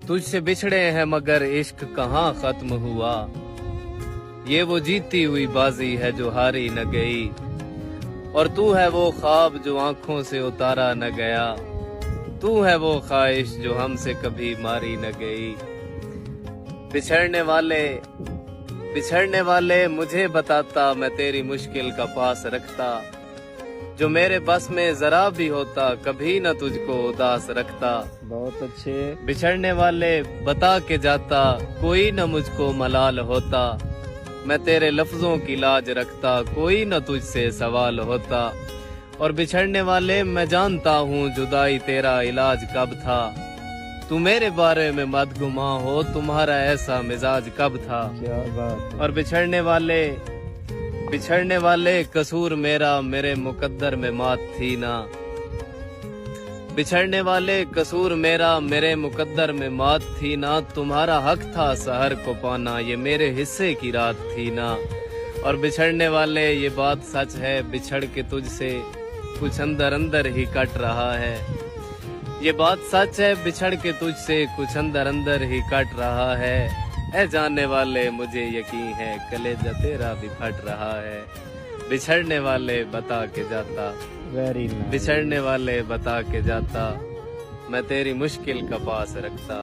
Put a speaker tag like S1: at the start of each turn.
S1: तुझसे बिछड़े हैं मगर इश्क कहाँ खत्म हुआ, ये वो जीती हुई बाजी है जो हारी न गई, और तू है वो ख्वाब जो आंखों से उतारा न गया, तू है वो ख्वाहिश जो हमसे कभी मारी न गई। बिछड़ने वाले मुझे बताता, मैं तेरी मुश्किल का पास रखता, जो मेरे बस में जरा भी होता कभी न तुझको उदास रखता।
S2: बहुत अच्छे।
S1: बिछड़ने वाले बता के जाता, कोई न मुझको मलाल होता, मैं तेरे लफ्जों की लाज रखता, कोई न तुझसे सवाल होता। और बिछड़ने वाले मैं जानता हूँ जुदाई तेरा इलाज कब था, तू मेरे बारे में मत गुमा हो, तुम्हारा ऐसा मिजाज कब था।
S2: क्या बात है।
S1: और बिछड़ने वाले कसूर मेरा, मेरे मुकद्दर में मात थी ना। बिछड़ने वाले कसूर मेरा, मेरे मुकद्दर में मात थी ना, तुम्हारा हक था सहर को पाना, ये मेरे हिस्से की रात थी ना। और बिछड़ने वाले ये बात सच है, बिछड़ के तुझसे कुछ अंदर अंदर ही कट रहा है, ये बात सच है, बिछड़ के तुझसे कुछ अंदर अंदर ही कट रहा है। ऐ जानने वाले मुझे यकीन है, कलेजा तेरा भी फट रहा है। बिछड़ने वाले बता के जाता,
S2: वेरी नाइस।
S1: बिछड़ने वाले बता के जाता, मैं तेरी मुश्किल का पास रखता।